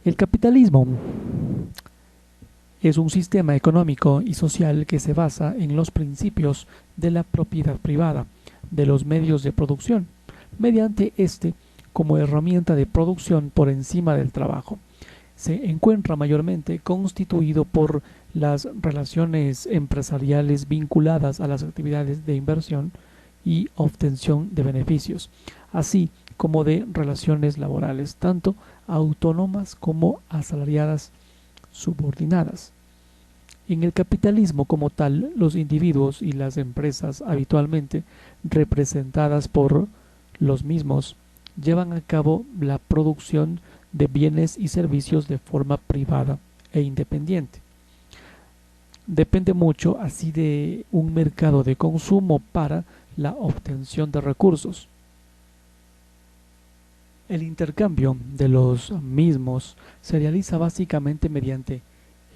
El capitalismo es un sistema económico y social que se basa en los principios de la propiedad privada de los medios de producción, mediante este como herramienta de producción por encima del trabajo. Se encuentra mayormente constituido por las relaciones empresariales vinculadas a las actividades de inversión y obtención de beneficios, así como de relaciones laborales, tanto autónomas como asalariadas subordinadas. En el capitalismo como tal, los individuos y las empresas habitualmente representadas por los mismos llevan a cabo la producción de bienes y servicios de forma privada e independiente. Depende mucho así de un mercado de consumo para la obtención de recursos. El intercambio de los mismos se realiza básicamente mediante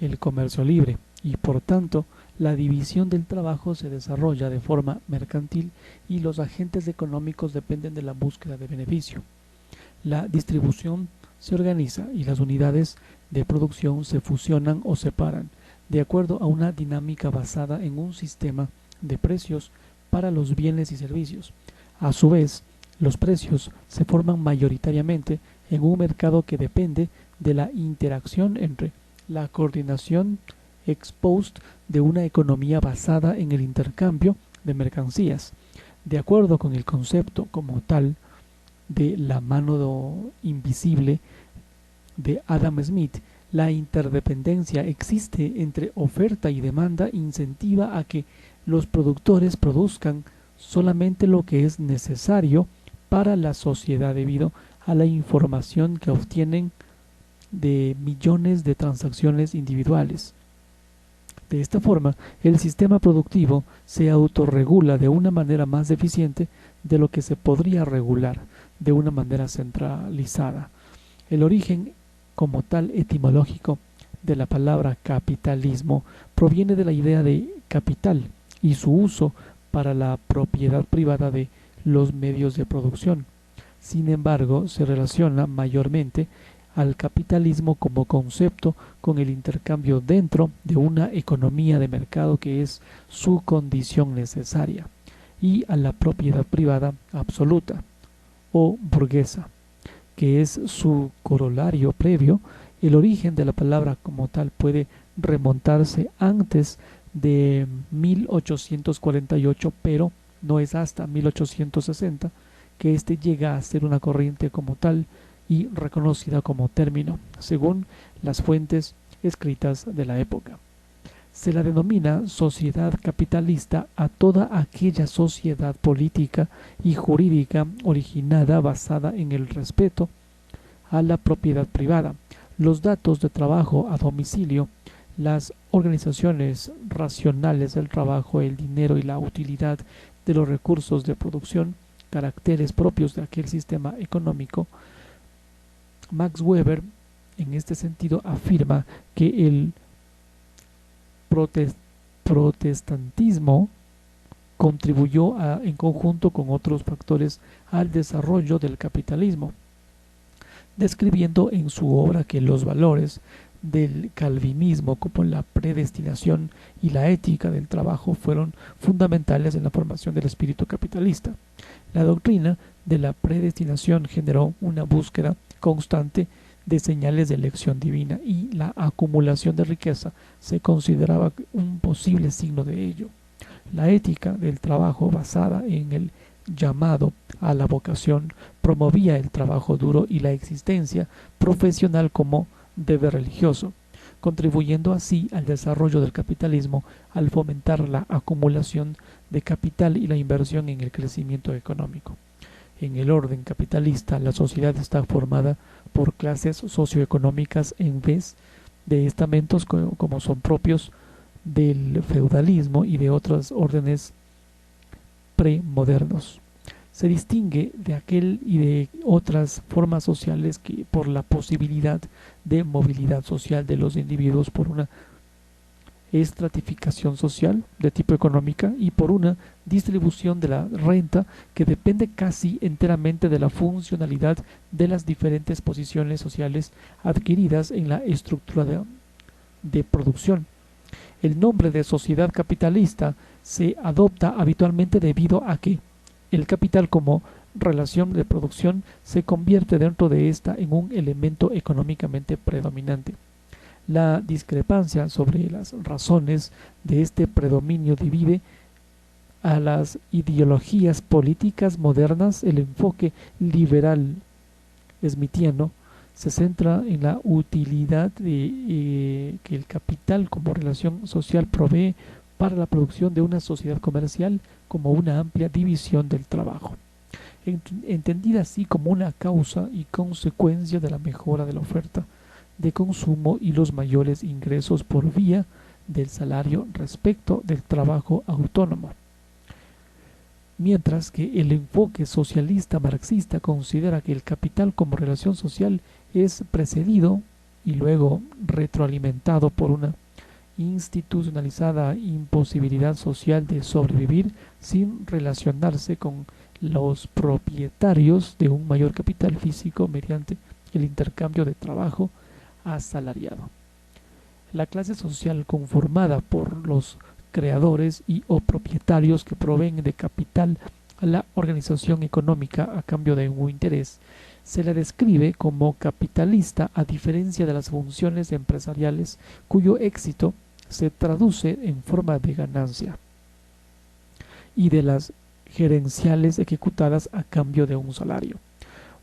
el comercio libre y por tanto la división del trabajo se desarrolla de forma mercantil y los agentes económicos dependen de la búsqueda de beneficio. La distribución se organiza y las unidades de producción se fusionan o separan de acuerdo a una dinámica basada en un sistema de precios para los bienes y servicios. A su vez, los precios se forman mayoritariamente en un mercado que depende de la interacción entre la coordinación ex post de una economía basada en el intercambio de mercancías. De acuerdo con el concepto como tal de la mano invisible de Adam Smith, la interdependencia existe entre oferta y demanda incentiva a que los productores produzcan solamente lo que es necesario para la sociedad debido a la información que obtienen de millones de transacciones individuales. De esta forma, el sistema productivo se autorregula de una manera más eficiente de lo que se podría regular de una manera centralizada. El origen como tal etimológico de la palabra capitalismo proviene de la idea de capital y su uso para la propiedad privada de los medios de producción. Sin embargo, se relaciona mayormente al capitalismo como concepto con el intercambio dentro de una economía de mercado que es su condición necesaria y a la propiedad privada absoluta o burguesa, que es su corolario previo. El origen de la palabra como tal puede remontarse antes de 1848, pero no es hasta 1860 que éste llega a ser una corriente como tal y reconocida como término, según las fuentes escritas de la época. Se la denomina sociedad capitalista a toda aquella sociedad política y jurídica originada basada en el respeto a la propiedad privada, los datos de trabajo a domicilio, las organizaciones racionales del trabajo, el dinero y la utilidad de los recursos de producción, caracteres propios de aquel sistema económico. Max Weber, en este sentido, afirma que el protestantismo contribuyó en conjunto con otros factores al desarrollo del capitalismo, describiendo en su obra que los valores del calvinismo como la predestinación y la ética del trabajo fueron fundamentales en la formación del espíritu capitalista. La doctrina de la predestinación generó una búsqueda constante de señales de elección divina y la acumulación de riqueza se consideraba un posible signo de ello. La ética del trabajo basada en el llamado a la vocación promovía el trabajo duro y la existencia profesional como deber religioso, contribuyendo así al desarrollo del capitalismo al fomentar la acumulación de capital y la inversión en el crecimiento económico. En el orden capitalista, la sociedad está formada por clases socioeconómicas en vez de estamentos como son propios del feudalismo y de otros órdenes premodernos. Se distingue de aquel y de otras formas sociales que por la posibilidad de movilidad social de los individuos por una estratificación social de tipo económica y por una distribución de la renta que depende casi enteramente de la funcionalidad de las diferentes posiciones sociales adquiridas en la estructura de producción. El nombre de sociedad capitalista se adopta habitualmente debido a que el capital como relación de producción se convierte dentro de esta en un elemento económicamente predominante. La discrepancia sobre las razones de este predominio divide a las ideologías políticas modernas. El enfoque liberal smithiano se centra en la utilidad que el capital como relación social provee para la producción de una sociedad comercial como una amplia división del trabajo, entendida así como una causa y consecuencia de la mejora de la oferta de consumo y los mayores ingresos por vía del salario respecto del trabajo autónomo. Mientras que el enfoque socialista marxista considera que el capital como relación social es precedido y luego retroalimentado por una institucionalizada imposibilidad social de sobrevivir sin relacionarse con los propietarios de un mayor capital físico mediante el intercambio de trabajo asalariado. La clase social conformada por los creadores y o propietarios que proveen de capital a la organización económica a cambio de un interés, se le describe como capitalista a diferencia de las funciones empresariales cuyo éxito se traduce en forma de ganancia y de las gerenciales ejecutadas a cambio de un salario.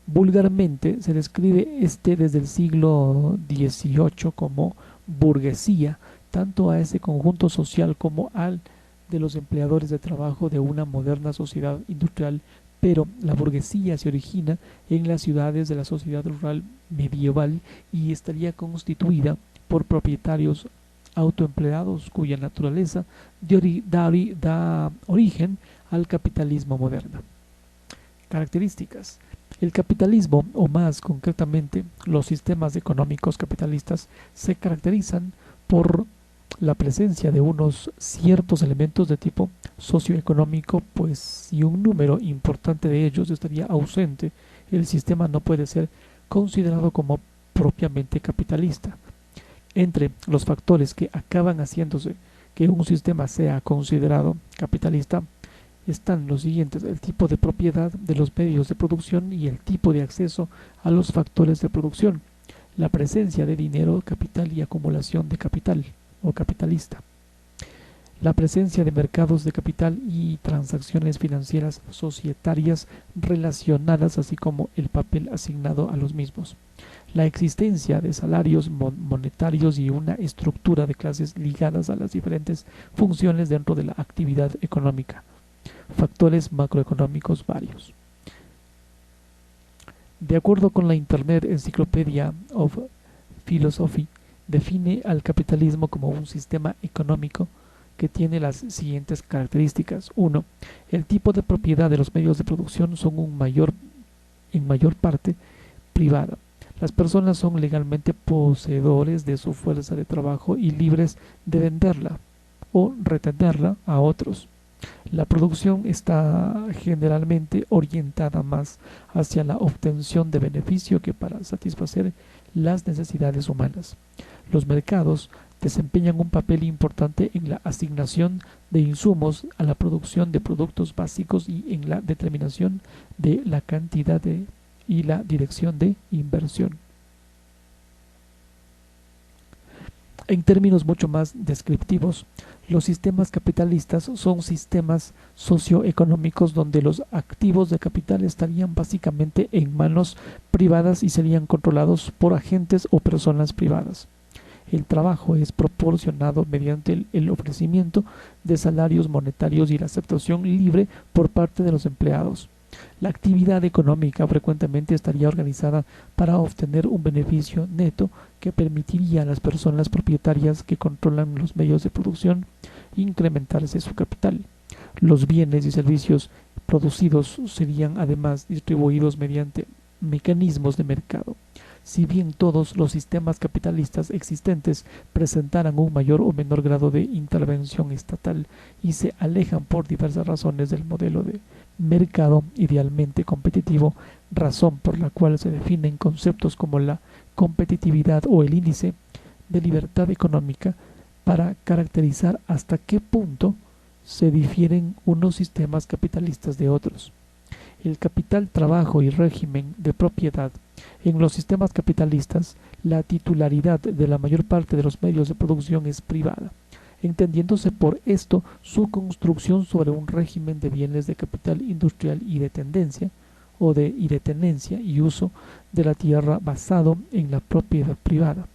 Vulgarmente se describe desde el siglo XVIII como burguesía, tanto a ese conjunto social como al de los empleadores de trabajo de una moderna sociedad industrial, pero la burguesía se origina en las ciudades de la sociedad rural medieval y estaría constituida por propietarios autoempleados cuya naturaleza da origen al capitalismo moderno. Características. El capitalismo, o más concretamente los sistemas económicos capitalistas, se caracterizan por la presencia de unos ciertos elementos de tipo socioeconómico, pues si un número importante de ellos estaría ausente, el sistema no puede ser considerado como propiamente capitalista. Entre los factores que acaban haciéndose que un sistema sea considerado capitalista están los siguientes: el tipo de propiedad de los medios de producción y el tipo de acceso a los factores de producción, la presencia de dinero, capital y acumulación de capital o capitalista, la presencia de mercados de capital y transacciones financieras societarias relacionadas, así como el papel asignado a los mismos, la existencia de salarios monetarios y una estructura de clases ligadas a las diferentes funciones dentro de la actividad económica, factores macroeconómicos varios. De acuerdo con la Internet Encyclopedia of Philosophy, define al capitalismo como un sistema económico que tiene las siguientes características. 1. El tipo de propiedad de los medios de producción son en mayor parte privada. Las personas son legalmente poseedores de su fuerza de trabajo y libres de venderla o retenerla a otros. La producción está generalmente orientada más hacia la obtención de beneficio que para satisfacer las necesidades humanas. Los mercados desempeñan un papel importante en la asignación de insumos a la producción de productos básicos y en la determinación de la cantidad y la dirección de inversión. En términos mucho más descriptivos, los sistemas capitalistas son sistemas socioeconómicos donde los activos de capital estarían básicamente en manos privadas y serían controlados por agentes o personas privadas. El trabajo es proporcionado mediante el ofrecimiento de salarios monetarios y la aceptación libre por parte de los empleados. La actividad económica frecuentemente estaría organizada para obtener un beneficio neto que permitiría a las personas propietarias que controlan los medios de producción incrementarse su capital. Los bienes y servicios producidos serían además distribuidos mediante mecanismos de mercado. Si bien todos los sistemas capitalistas existentes presentaran un mayor o menor grado de intervención estatal y se alejan por diversas razones del modelo de mercado idealmente competitivo, razón por la cual se definen conceptos como la competitividad o el índice de libertad económica para caracterizar hasta qué punto se difieren unos sistemas capitalistas de otros. El capital, trabajo y régimen de propiedad. En los sistemas capitalistas, la titularidad de la mayor parte de los medios de producción es privada, entendiéndose por esto su construcción sobre un régimen de bienes de capital industrial y de tendencia, y de tenencia y uso de la tierra basado en la propiedad privada.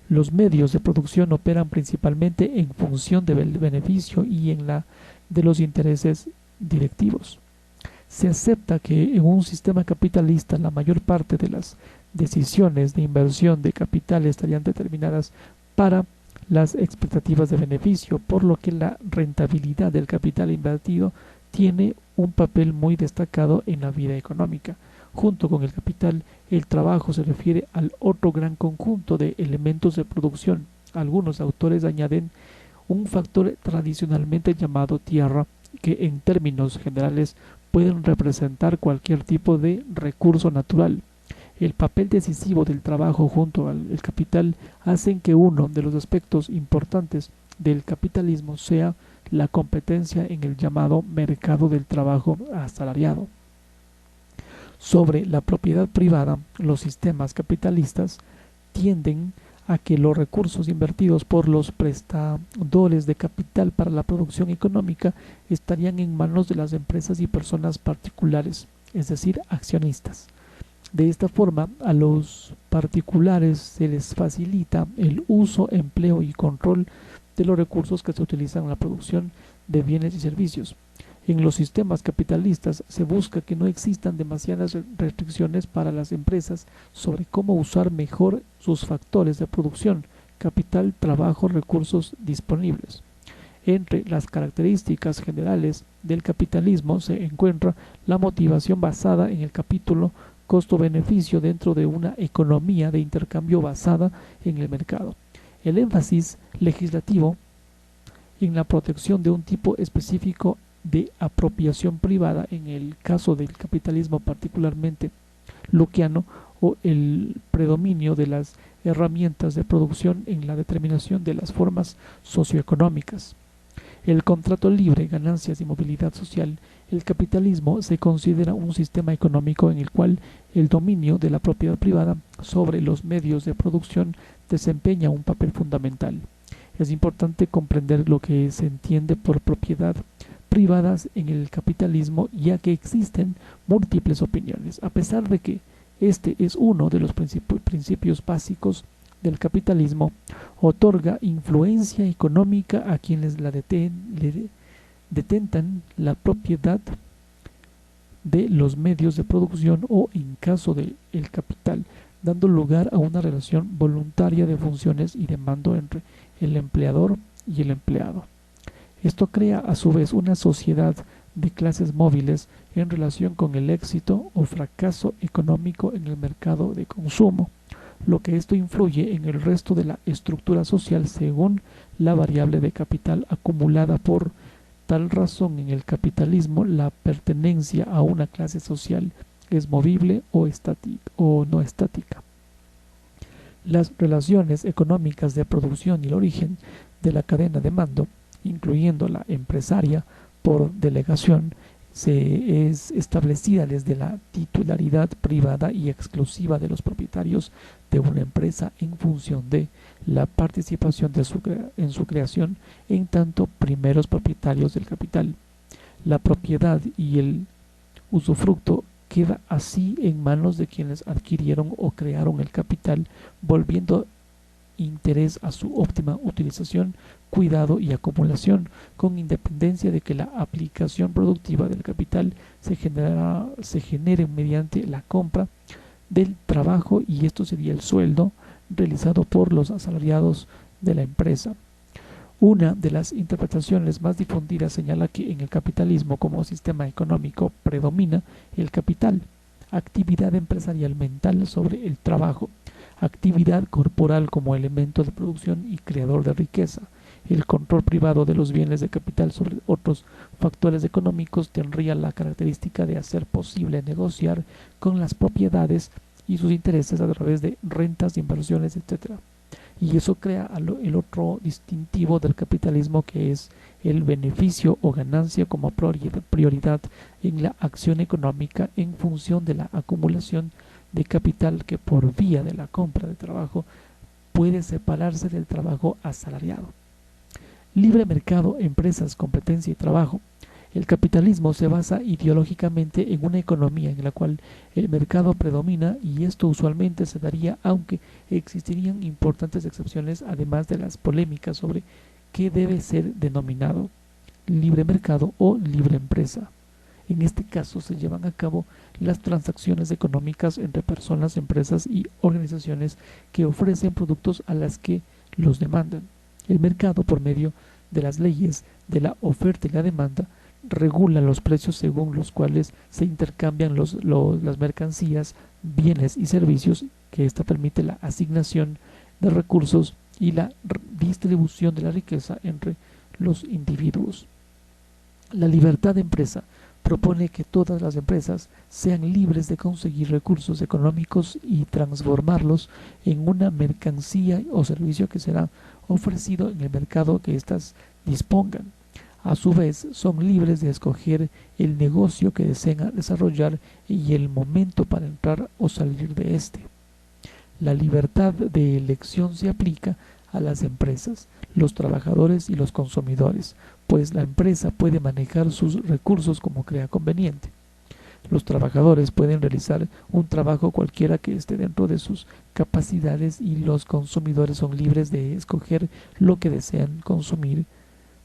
Los medios de producción operan principalmente en función del beneficio y en la de los intereses directivos. Se acepta que en un sistema capitalista la mayor parte de las decisiones de inversión de capital estarían determinadas para las expectativas de beneficio, por lo que la rentabilidad del capital invertido tiene un papel muy destacado en la vida económica. Junto con el capital, el trabajo se refiere al otro gran conjunto de elementos de producción. Algunos autores añaden un factor tradicionalmente llamado tierra, que en términos generales pueden representar cualquier tipo de recurso natural. El papel decisivo del trabajo junto al capital hacen que uno de los aspectos importantes del capitalismo sea la competencia en el llamado mercado del trabajo asalariado. Sobre la propiedad privada, los sistemas capitalistas tienden a que los recursos invertidos por los prestadores de capital para la producción económica estarían en manos de las empresas y personas particulares, es decir, accionistas. De esta forma, a los particulares se les facilita el uso, empleo y control de los recursos que se utilizan en la producción de bienes y servicios. En los sistemas capitalistas se busca que no existan demasiadas restricciones para las empresas sobre cómo usar mejor sus factores de producción, capital, trabajo, recursos disponibles. Entre las características generales del capitalismo se encuentra la motivación basada en el capítulo costo-beneficio dentro de una economía de intercambio basada en el mercado. El énfasis legislativo en la protección de un tipo específico de apropiación privada en el caso del capitalismo particularmente lockeano, o el predominio de las herramientas de producción en la determinación de las formas socioeconómicas. El contrato libre, ganancias y movilidad social. El capitalismo se considera un sistema económico en el cual el dominio de la propiedad privada sobre los medios de producción desempeña un papel fundamental. Es importante comprender lo que se entiende por propiedad privadas en el capitalismo, ya que existen múltiples opiniones. A pesar de que este es uno de los principios básicos del capitalismo, otorga influencia económica a quienes detentan la propiedad de los medios de producción o, en caso del capital, dando lugar a una relación voluntaria de funciones y de mando entre el empleador y el empleado. Esto crea a su vez una sociedad de clases móviles en relación con el éxito o fracaso económico en el mercado de consumo, lo que esto influye en el resto de la estructura social según la variable de capital acumulada. Por tal razón, en el capitalismo la pertenencia a una clase social es movible o no estática. Las relaciones económicas de producción y el origen de la cadena de mando, incluyendo la empresaria por delegación, es establecida desde la titularidad privada y exclusiva de los propietarios de una empresa en función de la participación en su creación en tanto primeros propietarios del capital. La propiedad y el usufructo queda así en manos de quienes adquirieron o crearon el capital, volviendo interés a su óptima utilización, cuidado y acumulación, con independencia de que la aplicación productiva del capital se genere mediante la compra del trabajo, y esto sería el sueldo realizado por los asalariados de la empresa. Una de las interpretaciones más difundidas señala que en el capitalismo como sistema económico predomina el capital, actividad empresarial mental sobre el trabajo, actividad corporal como elemento de producción y creador de riqueza. El control privado de los bienes de capital sobre otros factores económicos tendría la característica de hacer posible negociar con las propiedades y sus intereses a través de rentas, inversiones, etc. Y eso crea el otro distintivo del capitalismo, que es el beneficio o ganancia como prioridad en la acción económica en función de la acumulación de capital que por vía de la compra de trabajo puede separarse del trabajo asalariado. Libre mercado, empresas, competencia y trabajo. El capitalismo se basa ideológicamente en una economía en la cual el mercado predomina, y esto usualmente se daría aunque existirían importantes excepciones, además de las polémicas sobre qué debe ser denominado libre mercado o libre empresa. En este caso se llevan a cabo las transacciones económicas entre personas, empresas y organizaciones que ofrecen productos a las que los demandan. El mercado, por medio de las leyes de la oferta y la demanda, regula los precios según los cuales se intercambian las mercancías, bienes y servicios, que ésta permite la asignación de recursos y la distribución de la riqueza entre los individuos. La libertad de empresa propone que todas las empresas sean libres de conseguir recursos económicos y transformarlos en una mercancía o servicio que será ofrecido en el mercado que éstas dispongan. A su vez, son libres de escoger el negocio que desean desarrollar y el momento para entrar o salir de este. La libertad de elección se aplica a las empresas, los trabajadores y los consumidores, pues la empresa puede manejar sus recursos como crea conveniente. Los trabajadores pueden realizar un trabajo cualquiera que esté dentro de sus capacidades, y los consumidores son libres de escoger lo que desean consumir,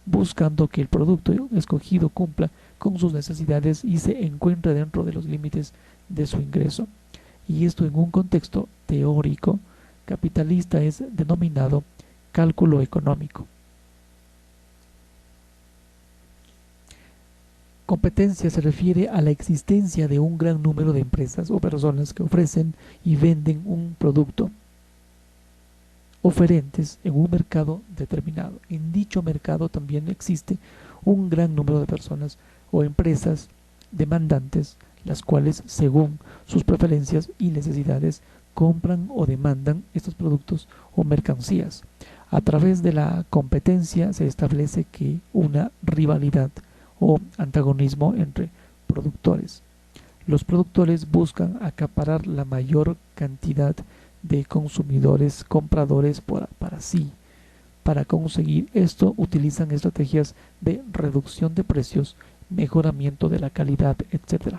buscando que el producto escogido cumpla con sus necesidades y se encuentre dentro de los límites de su ingreso. Y esto, en un contexto teórico capitalista, es denominado cálculo económico. Competencia se refiere a la existencia de un gran número de empresas o personas que ofrecen y venden un producto oferentes en un mercado determinado. En dicho mercado también existe un gran número de personas o empresas demandantes, las cuales, según sus preferencias y necesidades, compran o demandan estos productos o mercancías. A través de la competencia se establece que una rivalidad o antagonismo entre productores. Los productores buscan acaparar la mayor cantidad de consumidores, compradores para sí. Para conseguir esto utilizan estrategias de reducción de precios, mejoramiento de la calidad, etc.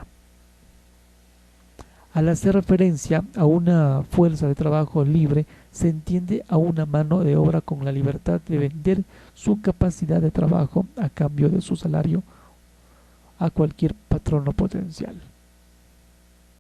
Al hacer referencia a una fuerza de trabajo libre, se entiende a una mano de obra con la libertad de vender su capacidad de trabajo a cambio de su salario a cualquier patrono potencial.